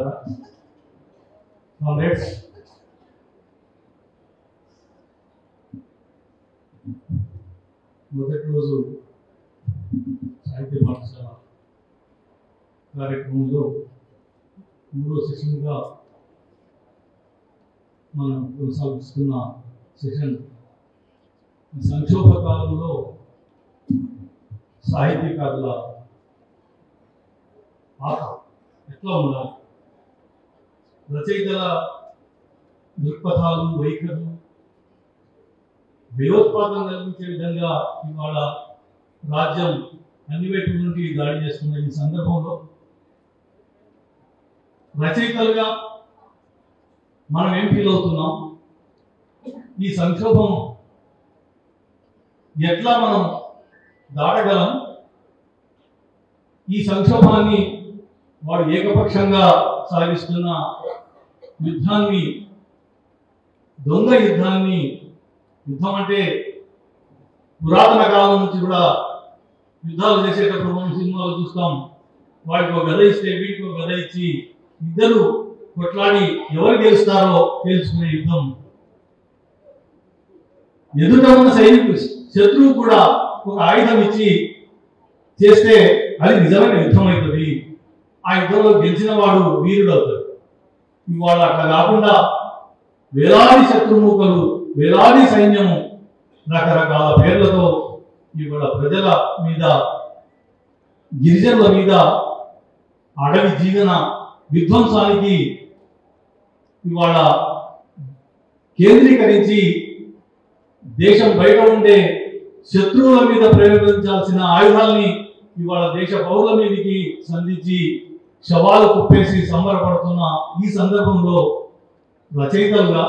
మిత్రులారా, కామ్రేడ్స్, మొదటి రోజు సాహిత్య పాఠశాల కార్యక్రమంలో 3వ సెషన్గా మనం కొనసాగిస్తున్న సెషన్ సంక్షోభ కాలంలో సాహిత్యకారుల పాత్ర ఎట్లా ఉండాలి, రచయితల దృక్పథాలు, వైఖరులు భయోత్పాదం కలిగించే విధంగా ఇవాళ రాజ్యం అన్ని వైపుల నుండి దాడి చేస్తున్న ఈ సందర్భంలో రచయితలుగా మనం ఏం ఫీల్ అవుతున్నాం, ఈ సంక్షోభం ఎట్లా మనం దాటగలం, ఈ సంక్షోభాన్ని వాడు ఏకపక్షంగా సాగిస్తున్న యుద్ధాన్ని, దొంగ యుద్ధాన్ని, యుద్ధం అంటే పురాతన కాలం నుంచి కూడా యుద్ధాలు చేసేటప్పుడు మనం సినిమాలు చూస్తాం, వాడికి ఒక గద ఇస్తే వీడికి ఒక గద ఇచ్చి ఇద్దరు కొట్లాడి ఎవరు గెలుస్తారో తెలుసుకునే యుద్ధం. ఎదుట ఉన్న సైనికుడు శత్రువు కూడా ఒక ఆయుధం ఇచ్చి చేస్తే అది నిజమైన యుద్ధం అవుతుంది, ఆ యుద్ధంలో గెలిచిన వాడు వీరుడు అవుతాడు. ఇవాళ అట్లా కాకుండా వేలాది శత్రుమూకలు, వేలాది సైన్యము రకరకాల పేర్లతో ఇవాళ ప్రజల మీద, గిరిజనుల మీద అడవి జీవన విధ్వంసానికి ఇవాళ కేంద్రీకరించి దేశం బయట ఉండే శత్రువుల మీద ప్రయోగించాల్సిన ఆయుధాల్ని ఇవాళ దేశ పౌరుల మీదకి సంధించి శవాలు కుప్పేసి సంబరపడుతున్న ఈ సందర్భంలో రచయితలుగా,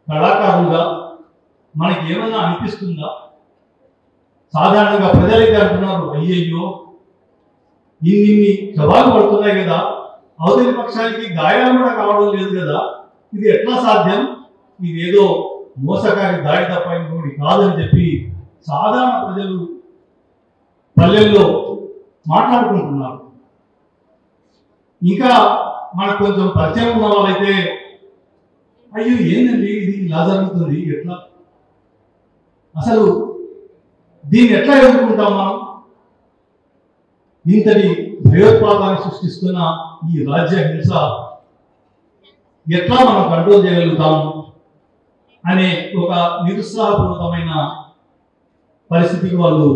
కళాకారులుగా మనకి ఏమన్నా అనిపిస్తుందా? సాధారణంగా ప్రజలైతే అంటున్నారు, అయ్యయ్యో ఇన్ని శవాలు పడుతున్నాయి కదా, అవతలి పక్షానికి గాయాలు కూడా కావడం లేదు కదా, ఇది ఎట్లా సాధ్యం, ఇది ఏదో మోసకారి దాడి తప్ప ఇంకోటి కాదని చెప్పి సాధారణ ప్రజలు పల్లెల్లో మాట్లాడుకుంటున్నారు. ఇంకా మనకు కొంచెం పరిచయం ఉన్న వాళ్ళైతే అయ్యో ఏందండి ఇది ఇలా జరుగుతుంది, ఎట్లా అసలు దీన్ని ఎట్లా ఎదుర్కొంటాం మనం, ఇంతటి భయోత్పాదాన్ని సృష్టిస్తున్న ఈ రాజ్య హింస ఎట్లా మనం కంట్రోల్ చేయగలుగుతాము అనే ఒక నిరుత్సాహపూరితమైన పరిస్థితికి వాళ్ళు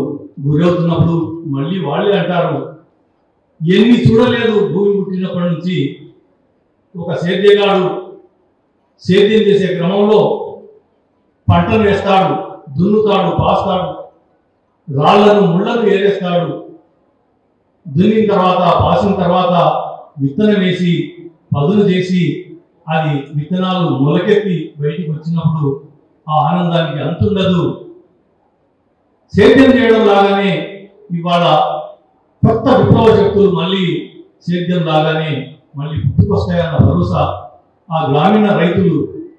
గురవుతున్నప్పుడు మళ్ళీ వాళ్ళే అంటారు, ఎన్ని చూడలేదు భూమి పుట్టినప్పటి నుంచి. ఒక సేద్యగాడు సేద్యం చేసే క్రమంలో పంటను వేస్తాడు, దున్నుతాడు, పాస్తాడు, రాళ్లను ముళ్ళను ఏరేస్తాడు, దున్నిన తర్వాత పాసిన తర్వాత విత్తనం వేసి పదును చేసి అది విత్తనాలు మొలకెత్తి బయటికి వచ్చినప్పుడు ఆ ఆనందానికి అంతుండదు. సేద్యం చేయడం లాగానే ఇవాళ కొత్త విప్లవ శక్తులు మళ్ళీ సేద్యం లాగానే మళ్ళీ పుట్టుకొస్తాయన్న భరోసా ఆ గ్రామీణ రైతులు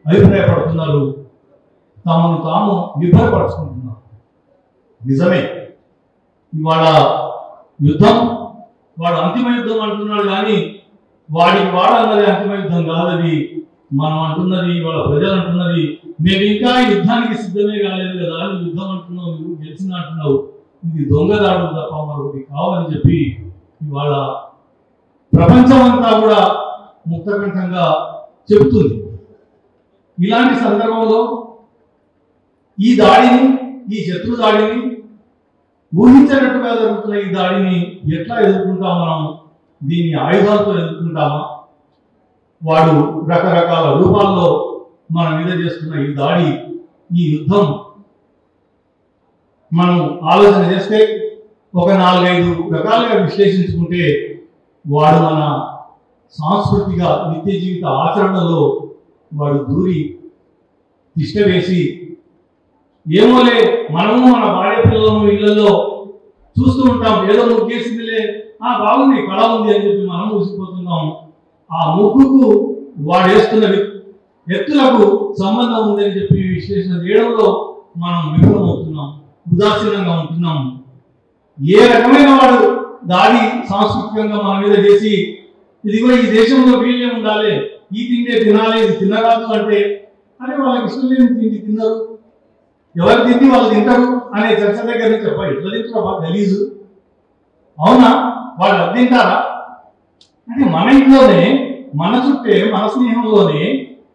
అభిప్రాయపడుతున్నారు, తమను తాము నిర్భయపరుచుకుంటున్నారు. నిజమే, ఇవాళ యుద్ధం వాడు అంతిమ యుద్ధం అంటున్నాడు, కానీ వాడికి వాడన్నది అంతిమ యుద్ధం కాదది. మనం అంటున్నది, వాళ్ళ ప్రజలు అంటున్నది, మేము ఇంకా యుద్ధానికి సిద్ధమే కాలేదు కదా, నువ్వు యుద్ధం అంటున్నావు, నువ్వు గెలిచిన అంటున్నావు, ఇది దొంగదాడులు తప్ప మరొకటి కావని చెప్పి ఇవాళ ప్రపంచం అంతా కూడా ముక్తకంఠంగా చెబుతుంది. ఇలాంటి సందర్భంలో ఈ దాడిని, ఈ శత్రు దాడిని, ఊహించినట్టుగా జరుగుతున్న ఈ దాడిని ఎట్లా ఎదుర్కొంటాం మనం? దీన్ని ఆయుధాలతో ఎదుర్కొంటామా? వాడు రకరకాల రూపాల్లో మన మీద చేస్తున్న ఈ దాడి, ఈ యుద్ధం మనం ఆలోచన చేస్తే ఒక 4-5 రకాలుగా విశ్లేషించుకుంటే వాడు మన సాంస్కృతిక నిత్య జీవిత ఆచరణలో వాడు దూరి తిష్ట వేసి, ఏమోలే మనము మన భార్య పిల్లలను ఇళ్లలో చూస్తూ ఉంటాం, ఏదో నువ్వు చేసిందిలే, బాగుంది, కళ ఉంది అని చెప్పి మనం ఊసిపోతున్నాం. ఆ ముగ్గుకు వాడు వేస్తున్న ఎత్తులకు సంబంధం ఉందని చెప్పి విశ్లేషణ చేయడంలో మనం విఫలమవుతున్నాం, ఉదాసీనంగా ఉంటున్నాం. ఏ రకమైన వాడు దాడి సాంస్కృతికంగా మన మీద చేసి ఇదిగో ఈ దేశంలో వీళ్ళే ఉండాలి, ఈ తిండే తినాలి, ఇది తినరాదు అంటే అని వాళ్ళకి ఇష్టం లేని తిండి తిన్నారు, ఎవరు తిండి వాళ్ళు తింటారు అనే చర్చ దగ్గర నుంచి చెప్ప ఎట్లా తింటారా బాగా గలీజు, అవునా వాళ్ళు అది తింటారా అంటే మన ఇంట్లోనే మన చుట్టే మన స్నేహంలోనే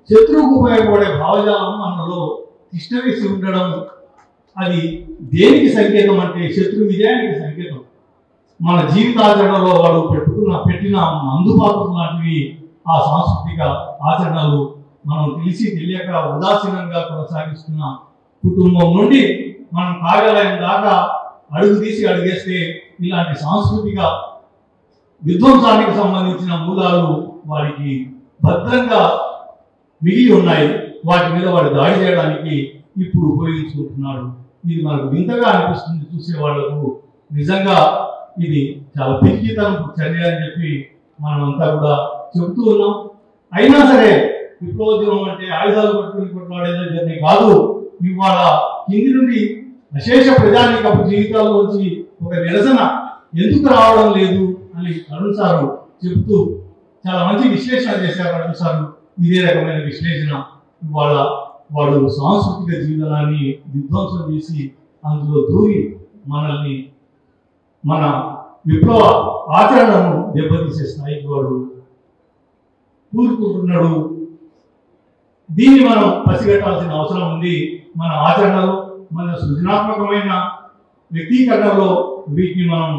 శత్రువుకు ఉపయోగపడే భావజాలం మనలో తిష్టవేసి ఉండడం అది దేనికి సంకేతం అంటే శత్రు విజయానికి సంకేతం. మన జీవితాచరణలో వాడు పెట్టిన మందుపాత్రం లాంటివి ఆ సాంస్కృతిక ఆచరణలు మనం తెలిసి తెలియక ఉదాసీనంగా కొనసాగిస్తున్న కుటుంబం నుండి మనం కార్యాలయం దాకా అడుగు తీసి అడిగేస్తే ఇలాంటి సాంస్కృతిక విధ్వంసానికి సంబంధించిన మూలాలు వారికి భద్రంగా మిగిలి ఉన్నాయి. వాటి మీద వాడు దాడి చేయడానికి ఇప్పుడు ఉపయోగించుకుంటున్నాడు. ఇది మనకు వింతగా అనిపిస్తుంది చూసే వాళ్లకు. నిజంగా ఇది చాలా పిచ్చితనం చర్య అని చెప్పి మనమంతా కూడా చెబుతూ ఉన్నాం. అయినా సరే విప్లవోద్యమం అంటే ఆయుధాలు పట్టుకుని కొట్లాడేదని కాదు. ఇవాళ కింది నుండి అశేష ప్రజానీకపు జీవితాల్లోంచి ఒక నిరసన ఎందుకు రావడం లేదు అని అరుణ్ సారు చెబుతూ చాలా మంచి విశ్లేషణ చేశారు. అరుణ్ సారు ఇదే రకమైన విశ్లేషణ. ఇవాళ వాడు సాంస్కృతిక జీవనాన్ని విధ్వంసం చేసి అందులో దూరి మనల్ని మన విప్లవ ఆచరణను దెబ్బతీసే స్థాయికి వాడు కూరుకుంటున్నాడు. దీన్ని మనం పసిగట్టాల్సిన అవసరం ఉంది. మన ఆచరణలో, మన సృజనాత్మకమైన వ్యక్తీకరణలో వీటిని మనం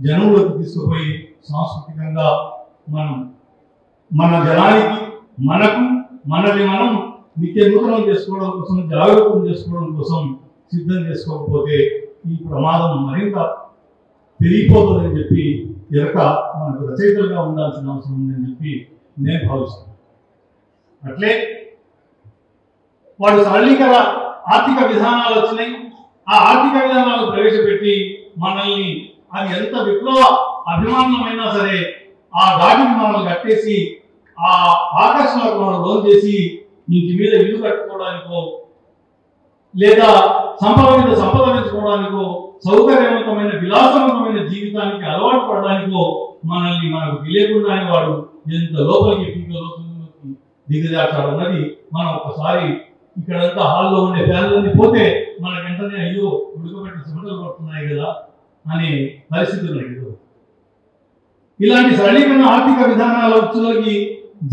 జనంలోకి తీసుకుపోయి సాంస్కృతికంగా మనం మన జనానికి మనల్ని మనం నిత్య నూతనం చేసుకోవడం కోసం, జాగరూకం చేసుకోవడం కోసం సిద్ధం చేసుకోకపోతే ఈ ప్రమాదం మరింత పెరిగిపోతుందని చెప్పి ఎరక మనకు రచయితలుగా ఉండాల్సిన అవసరం ఉందని చెప్పి నేను భావిస్తాను. అట్లే వాడు సరళీకర ఆర్థిక విధానాలు వచ్చినాయి. ఆ ఆర్థిక విధానాలు ప్రవేశపెట్టి మనల్ని అది ఎంత విప్లవ అభిమానమైనా సరే ఆ ఘాటికి మనల్ని కట్టేసి ఆ ఆకర్షణకు మనం లోన్ చేసి ఇంటి మీద ఇల్లు కట్టుకోవడానికో లేదా సంపద మీద సంపద పెంచుకోవడానికో సౌకర్యవంతమైన విలాసవంతమైన జీవితానికి అలవాటు పడడానికో మనల్ని మనకు తెలియకుండానే వాడు ఎంత లోపలికి దిగజార్చాడు అన్నది మనం ఒకసారి ఇక్కడంతా హాల్లో ఉండే ఫ్యాన్లన్నీ పోతే మన వెంటనే అయ్యో ఉడకబెట్టి చెమటలు పడుతున్నాయి కదా అనే పరిస్థితులు లేదు. ఇలాంటి సరళీకరణ ఆర్థిక విధానాల వచ్చులోకి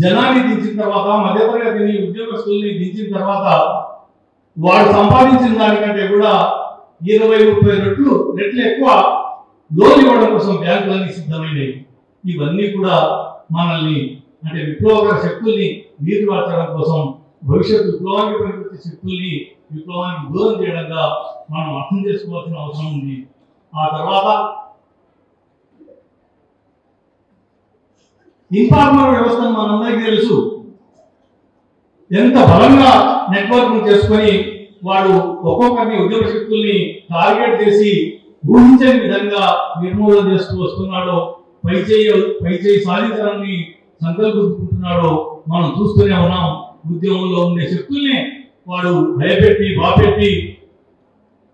జనాన్ని దించిన తర్వాత, మధ్యతరగతిని ఉద్యోగస్తుల్ని దించిన తర్వాత వాడు సంపాదించిన దానికంటే కూడా 20-30 రెట్లు ఎక్కువ లోన్ ఇవ్వడం కోసం బ్యాంకులన్నీ సిద్ధమైనవి. ఇవన్నీ కూడా మనల్ని అంటే విప్లవకర శక్తుల్ని నీరువార్చడం కోసం, భవిష్యత్ విప్లవానికి పనికొచ్చే శక్తుల్ని విప్లవానికి దూరం చేయడంగా మనం అర్థం చేసుకోవాల్సిన అవసరం ఉంది. ఆ తర్వాత ఇన్ఫార్మల్ వ్యవస్థను మనందరికీ తెలుసు. ఎంత బలంగా నెట్వర్కింగ్ చేసుకొని వాడు ఒక్కొక్కరిని ఉద్యమ శక్తుల్ని టార్గెట్ చేసి ఊహించని విధంగా నిర్మూలన చేస్తూ వస్తున్నాడో, పై చేయి సాధించడాన్ని సంకల్పించుకుంటున్నాడో మనం చూస్తూనే ఉన్నాం. ఉద్యమంలో ఉండే శక్తుల్ని వాడు భయపెట్టి బాపెట్టి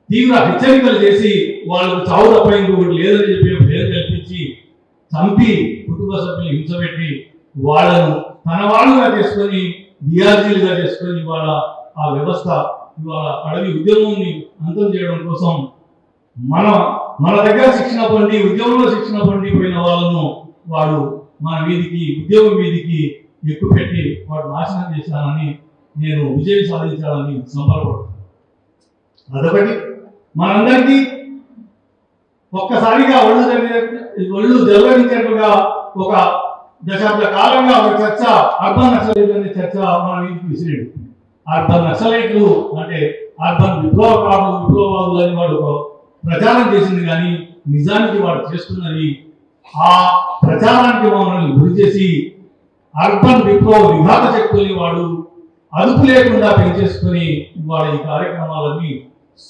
తీవ్ర హెచ్చరికలు చేసి వాళ్ళకు చావు తప్ప ఇంకొకటి లేదని చెప్పి భయం కల్పించి చంపి కుటుంబ సభ్యులు హింసపెట్టి వాళ్ళను తన వాళ్ళుగా చేసుకొని డిఆర్జీలుగా చేసుకొని ఇవాళ ఆ వ్యవస్థ ఇవాళ అడవి ఉద్యమాన్ని అంతం చేయడం కోసం మన దగ్గర శిక్షణ పొంది ఉద్యమంలో శిక్షణ పొందిపోయిన వాళ్ళను వాడు మన వీధికి ఉద్యోగం వీధికి ఎక్కుపెట్టి వాడు నాశనం చేశానని నేను విజయం సాధించాలని సంబరపడుతున్నాను. అదొకటి మనందరికీ ఒక్కసారిగా ఒళ్ళు జలవరించేట్టుగా ఒక దశాబ్ద కాలంగా ఒక చర్చ అర్బన్ నక్సలైట్లు అనే చర్చ మన వీధికి విసిరేడు. అర్బన్ నక్సలైట్లు అంటే అర్బన్ విప్లవకారులు విప్లవవాదులు అని వాడు ప్రచారం చేసింది. కానీ నిజానికి వాడు చేస్తున్నది ఆ ప్రచారానికి మమ్మల్ని గురి చేసి అర్బన్ విప్లవ విఘాత శక్తుల్ని వాడు అదుపు లేకుండా పెంచేసుకొని వాడు ఈ కార్యక్రమాలన్నీ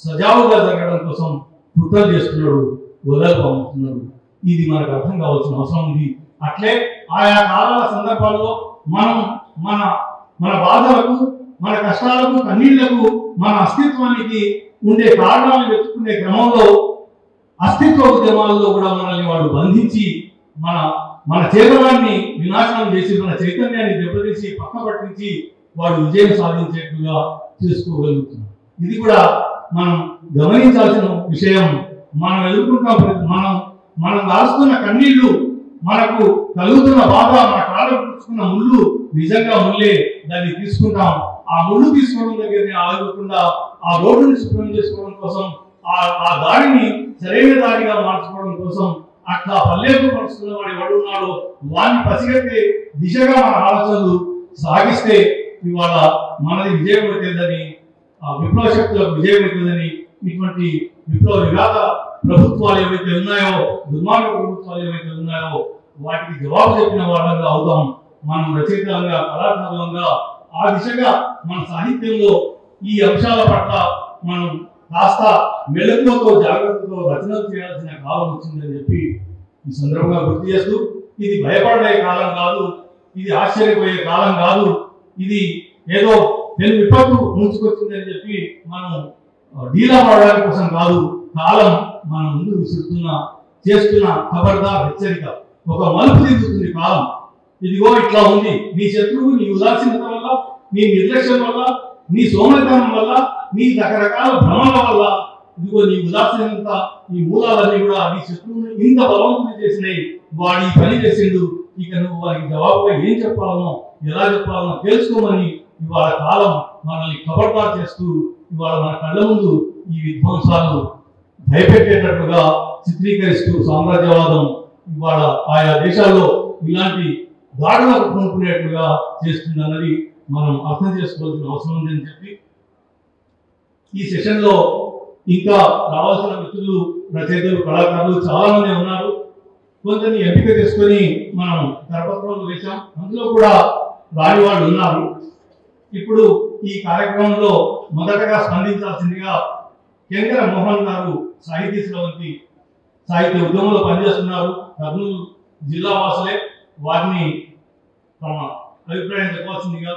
సజావుగా జరగడం కోసం కుట్రలు చేస్తున్నాడు, వదలు పంపుతున్నాడు. ఇది మనకు అర్థం కావాల్సిన అవసరం ఉంది. అట్లే ఆయా కాలాల సందర్భాల్లో మనం మన బాధలకు, మన కష్టాలకు, కన్నీళ్లకు, మన అస్తిత్వానికి ఉండే కారణాలను వెతుక్కునే క్రమంలో అస్తిత్వ ఉద్యమాల్లో కూడా మనల్ని వాడు బంధించి మన మన చేతనాన్ని వినాశనం చేసి మన చైతన్యాన్ని దెబ్బతీసి పక్క పట్టించి వాడు విజయం సాధించేట్టుగా చేసుకోగలుగుతున్నాం. ఇది కూడా మనం గమనించాల్సిన విషయం. మనం ఎదుర్కొంటున్న మనం దాస్తున్న కన్నీళ్లు, మనకు కలుగుతున్న బాధ, మన కాళ్ళకు పుచ్చుకున్న ముళ్ళు నిజంగా ముళ్ళే, దాన్ని తీసుకుంటాం. ఆ ముళ్ళు తీసుకోవడం దగ్గరనే ఆగకుండా ఆ రోడ్డుని శుభ్రం చేసుకోవడం కోసం, ఆ దారిని సరైన దారిగా మార్చుకోవడం కోసం అట్లా పల్లెకు పరుస్తున్న వాడు ఎవడున్నాడో వాడిని పసిగట్టే దిశగా మన ఆలోచనలు సాగిస్తే ఇవాళ మనది విజయం అవుతుందని, విప్లవ శక్తులకు విజయం అవుతుందని, ఇటువంటి విప్లవ విఘాత ప్రభుత్వాలు ఏవైతే ఉన్నాయో, దుర్మార్గ ప్రభుత్వాలు ఏవైతే ఉన్నాయో వాటికి జవాబు చెప్పిన వాళ్ళంగా అవుతాం. మనం రచయితలంగా, కళాకారులంగా ఆ దిశగా మన సాహిత్యంలో ఈ అంశాల పట్ల మనం కాస్త మెళకువతో, జాగ్రత్తతో రచనలు చేయాల్సిన కాలం వచ్చిందని చెప్పి ఈ సందర్భంగా గుర్తు చేస్తూ, ఇది భయపడే కాలం కాదు, ఇది ఆశ్చర్యపోయే కాలం కాదు, ఇది ఏదో నేను విపత్తు ముంచుకొచ్చిందని చెప్పి మనం డీలా పడడానికి కోసం కాదు. కాలం మన ముందు చేస్తున్న ఖబర్దార్ హెచ్చరిక. ఒక మలుపు తిరుగుతుంది కాలం. ఇదిగో ఇట్లా ఉంది. నీ శత్రువు నీ ఉదాసీనత వల్ల, నీ నిర్లక్ష్యం వల్ల, నీ సోమరితనం వల్ల, నీ రకరకాల భ్రమల వల్ల, ఇదిగో నీ ఉదాసీనత, ఈ మూలాలన్నీ కూడా నీ శత్రువుని ఇంత బలవంతులు చేసినాయి. వాడు ఈ పని చేసిండు, ఇక నువ్వు వారికి జవాబుగా ఏం చెప్పాలనో, ఎలా చెప్పాలనో తెలుసుకోమని ఇవాళ కాలం మనల్ని ఖబర్దార్ చేస్తూ ఇవాళ మన కళ్ళ ముందు ఈ విధ్వంసాలు భయపెట్టేటట్టుగా చిత్రీకరిస్తూ సామ్రాజ్యవాదం ఇవాళ ఆయా దేశాల్లో ఇలాంటి దాడులకు కొనుక్కునేట్టుగా చేస్తుందన్నది మనం అర్థం చేసుకోవాల్సిన అవసరం ఉందని చెప్పి, ఈ సెషన్లో ఇంకా రావాల్సిన మిత్రులు, రచయితలు, కళాకారులు చాలా మంది ఉన్నారు. కొందరిని ఎంపిక చేసుకొని మనం కరపత్రంలో వేశాం. అందులో కూడా రాని వాళ్ళు ఉన్నారు. ఇప్పుడు ఈ కార్యక్రమంలో మొదటగా స్పందించాల్సిందిగా కేంద్ర మోహన్ గారు సాహితీ స్రవంతి సాహిత్య ఉద్యమంలో పనిచేస్తున్నారు. కర్నూలు జిల్లా వాసులే. వారిని తమ అభిప్రాయం చెప్పాల్సిందిగా